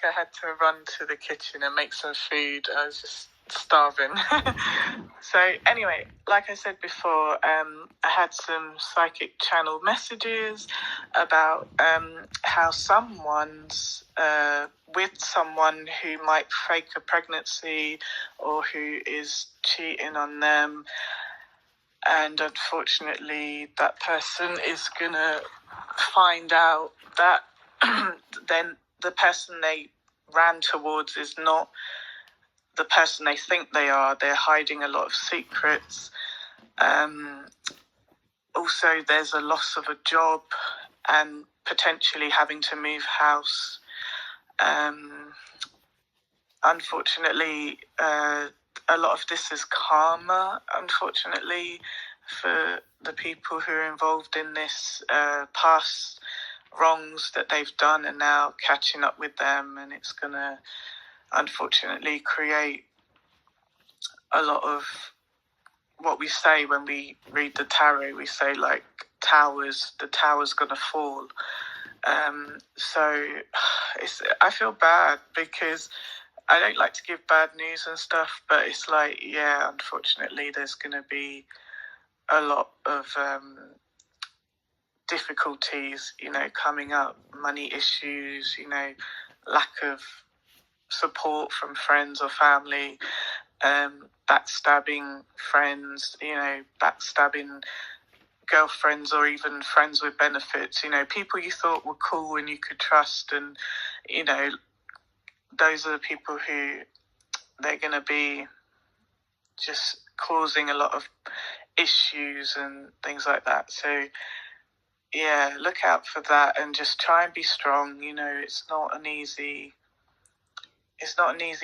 I had to run to the kitchen and make some food. I was just starving. So anyway, like I said before, I had some psychic channel messages about how someone's with someone who might fake a pregnancy or who is cheating on them, and unfortunately that person is gonna find out that then the person they ran towards is not the person they think they are. They're hiding a lot of secrets. Also, there's a loss of a job and potentially having to move house. Unfortunately, a lot of this is karma, unfortunately, for the people who are involved in this, past wrongs that they've done and now catching up with them, and it's going to unfortunately create a lot of what we say when we read the tarot. We say, like, the tower's going to fall. So I feel bad because I don't like to give bad news and stuff, but it's like, yeah, unfortunately there's going to be a lot of difficulties, coming up, money issues, lack of support from friends or family, backstabbing friends, backstabbing girlfriends or even friends with benefits, people you thought were cool and you could trust, and, those are the people who they're going to be just causing a lot of issues and things like that. So, yeah, look out for that and just try and be strong. It's not an easy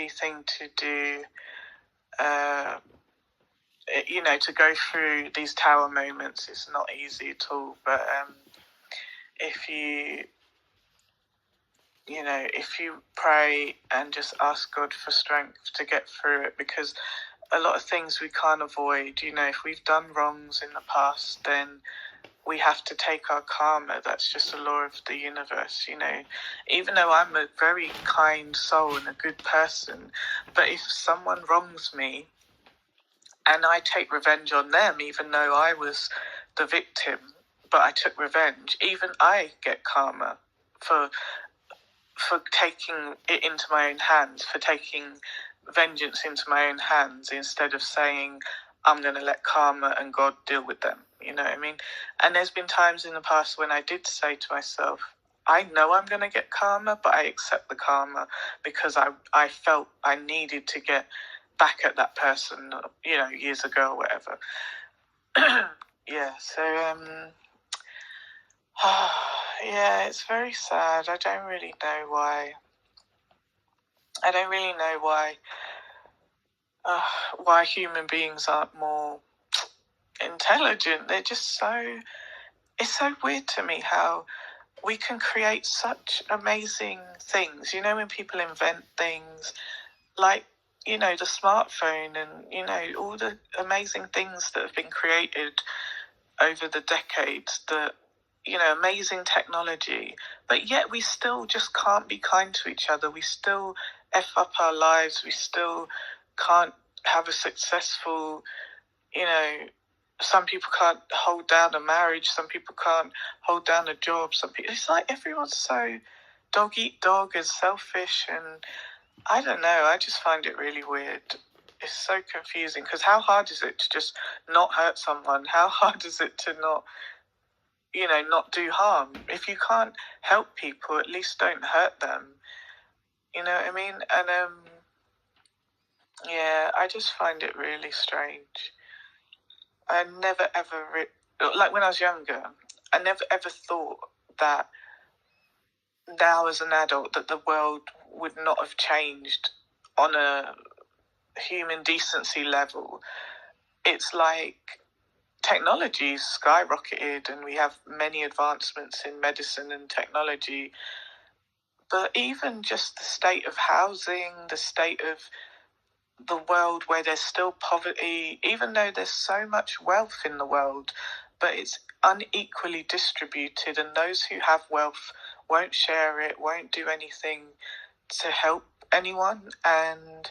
thing to do, to go through these tower moments. It's not easy at all, but if you pray and just ask God for strength to get through it, because a lot of things we can't avoid. If we've done wrongs in the past, then we have to take our karma. That's just a law of the universe, Even though I'm a very kind soul and a good person, but if someone wrongs me and I take revenge on them, even though I was the victim, but I took revenge, even I get karma for taking it into my own hands, for taking vengeance into my own hands, instead of saying, I'm going to let karma and God deal with them. You know what I mean? And there's been times in the past when I did say to myself, I know I'm going to get karma, but I accept the karma because I felt I needed to get back at that person, years ago or whatever. Yeah, so, yeah, it's very sad. I don't really know why human beings aren't more intelligent. They're just it's so weird to me how we can create such amazing things. When people invent things like, the smartphone and, all the amazing things that have been created over the decades, that, amazing technology, but yet we still just can't be kind to each other. We still F up our lives. We still can't have a successful, some people can't hold down a marriage. Some people can't hold down a job. It's like everyone's so dog eat dog and selfish, and I don't know. I just find it really weird. It's so confusing, because how hard is it to just not hurt someone? How hard is it to not do harm? If you can't help people, at least don't hurt them. You know what I mean? And, yeah, I just find it really strange. I never ever, like when I was younger, I never ever thought that now as an adult that the world would not have changed on a human decency level. It's like technology's skyrocketed and we have many advancements in medicine and technology, but even just the state of housing, the state of the world where there's still poverty, even though there's so much wealth in the world, but it's unequally distributed, and those who have wealth won't share it, won't do anything to help anyone, and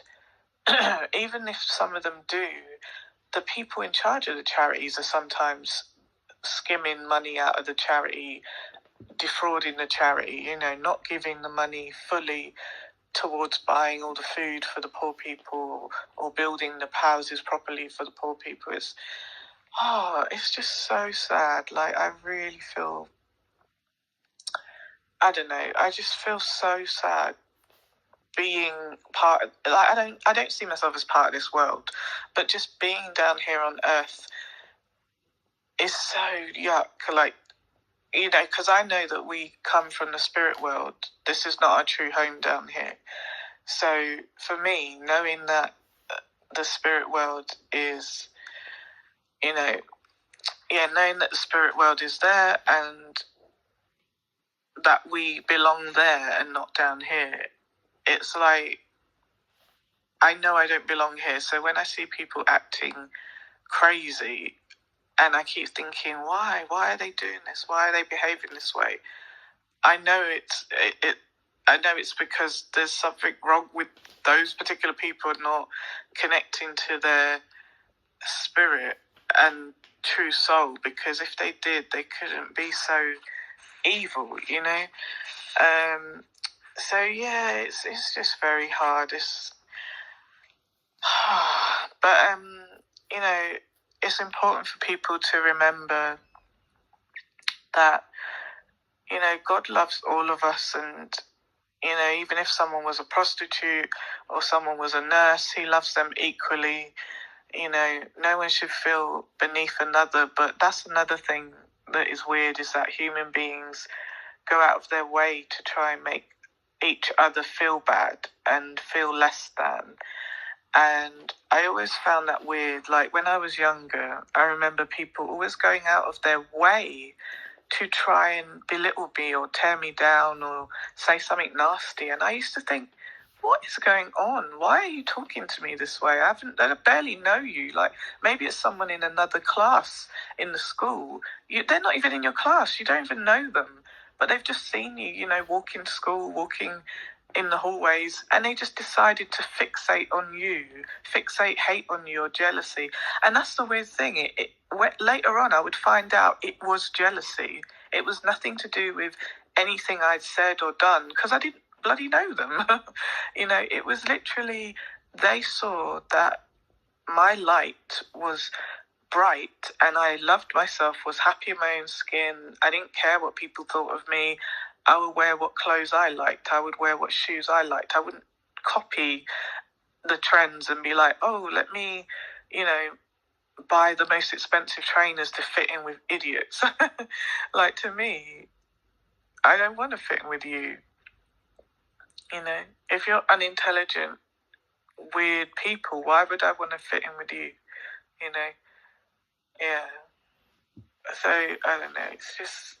even if some of them do, the people in charge of the charities are sometimes skimming money out of the charity, defrauding the charity, not giving the money fully towards buying all the food for the poor people or building the houses properly for the poor people. It's just so sad. Like, I really feel, I don't know, I just feel so sad being part of, like, I don't see myself as part of this world, but just being down here on earth is so yuck. Like, because I know that we come from the spirit world. This is not our true home down here. So for me, knowing that the spirit world is, knowing that the spirit world is there and that we belong there and not down here, it's like, I know I don't belong here. So when I see people acting crazy, and I keep thinking, why are they doing this? Why are they behaving this way? I know it's because there's something wrong with those particular people not connecting to their spirit and true soul, because if they did, they couldn't be so evil, So yeah, it's just very hard. But it's important for people to remember that God loves all of us, and even if someone was a prostitute or someone was a nurse, he loves them equally. No one should feel beneath another. But that's another thing that is weird, is that human beings go out of their way to try and make each other feel bad and feel less than. And I always found that weird. Like, when I was younger, I remember people always going out of their way to try and belittle me or tear me down or say something nasty. And I used to think, what is going on? Why are you talking to me this way? I barely know you. Like, maybe it's someone in another class in the school. They're not even in your class. You don't even know them. But they've just seen you, walking to school, walking in the hallways, and they just decided to fixate on you, fixate hate on you or jealousy. And that's the weird thing. Later on, I would find out it was jealousy. It was nothing to do with anything I'd said or done, because I didn't bloody know them. It was literally, they saw that my light was bright and I loved myself, was happy in my own skin. I didn't care what people thought of me. I would wear what clothes I liked. I would wear what shoes I liked. I wouldn't copy the trends and be like, oh, let me, buy the most expensive trainers to fit in with idiots. Like, to me, I don't want to fit in with you. If you're unintelligent, weird people, why would I want to fit in with you? Yeah. So, I don't know, it's just,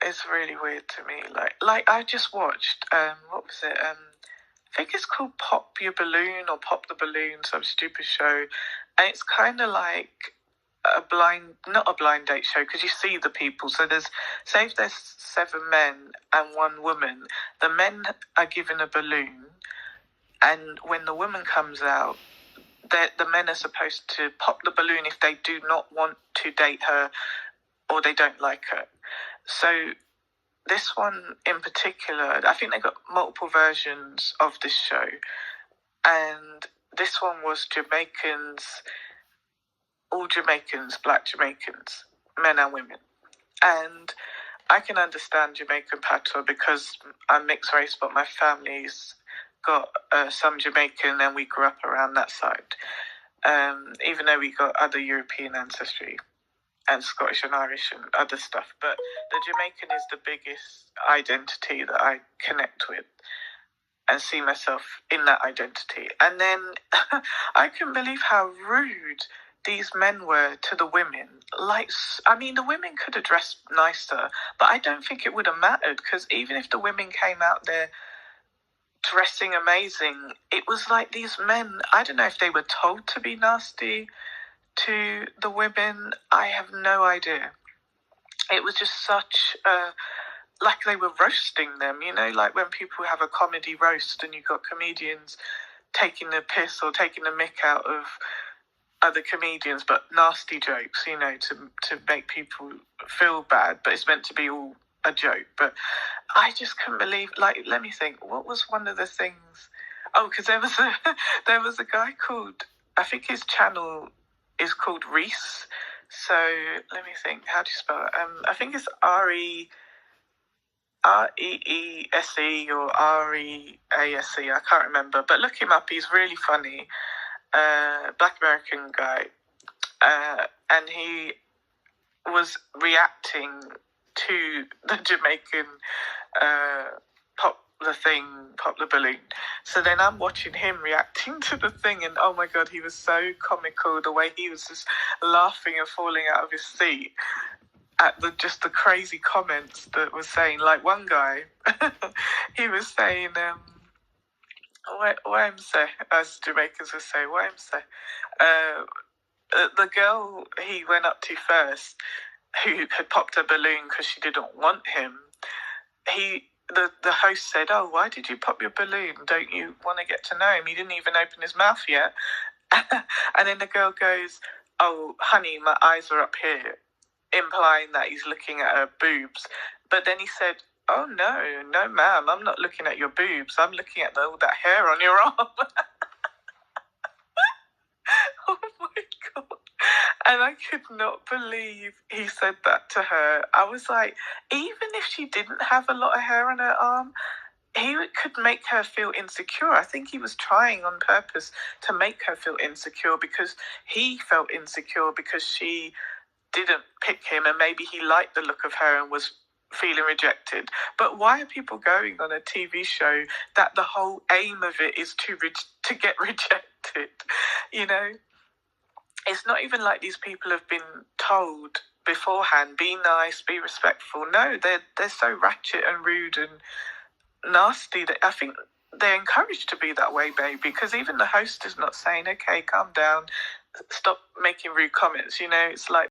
it's really weird to me. Like I just watched, what was it? I think it's called Pop Your Balloon or Pop the Balloon, some stupid show. And it's kind of like not a blind date show, because you see the people. So say if there's 7 men and 1 woman, the men are given a balloon, and when the woman comes out, the men are supposed to pop the balloon if they do not want to date her or they don't like her. So this one in particular, I think they got multiple versions of this show, and this one was Jamaicans, all Jamaicans, black Jamaicans, men and women. And I can understand Jamaican patois because I'm mixed race, but my family's got some Jamaican and we grew up around that side. Even though we got other European ancestry and Scottish and Irish and other stuff. But the Jamaican is the biggest identity that I connect with and see myself in that identity. And then I couldn't believe how rude these men were to the women. Like, I mean, the women could have dressed nicer, but I don't think it would have mattered, because even if the women came out there dressing amazing, it was like these men, I don't know if they were told to be nasty to the women. I have no idea. It was just such a like they were roasting them, like when people have a comedy roast and you've got comedians taking the piss or taking the mick out of other comedians, but nasty jokes, to make people feel bad, but it's meant to be all a joke. But I just couldn't believe, let me think, what was one of the things? Oh, because there was a guy called, I think his channel is called Reese. So let me think, how do you spell it? I think it's Reese or Rease. I can't remember, but look him up. He's really funny. Black American guy, and he was reacting to the Jamaican Pop the Balloon. So then I'm watching him reacting to the thing, and oh my God, he was so comical, the way he was just laughing and falling out of his seat at the crazy comments that was saying. Like one guy, he was saying, "Whamsa," as Jamaicans would say, "Whamsa." The girl he went up to first, who had popped a balloon because she didn't want him, the host said, "Oh, why did you pop your balloon? Don't you want to get to know him? He didn't even open his mouth yet." And then the girl goes, "Oh, honey, my eyes are up here," implying that he's looking at her boobs. But then he said, "Oh, no, ma'am, I'm not looking at your boobs. I'm looking at all that hair on your arm." Oh my God. And I could not believe he said that to her. I was like, even if she didn't have a lot of hair on her arm, he could make her feel insecure. I think he was trying on purpose to make her feel insecure, because he felt insecure because she didn't pick him, and maybe he liked the look of her and was feeling rejected. But why are people going on a TV show that the whole aim of it is to get rejected? It's not even like these people have been told beforehand, be nice, be respectful. No, they're so ratchet and rude and nasty that I think they're encouraged to be that way, baby, because even the host is not saying, okay, calm down, stop making rude comments. It's like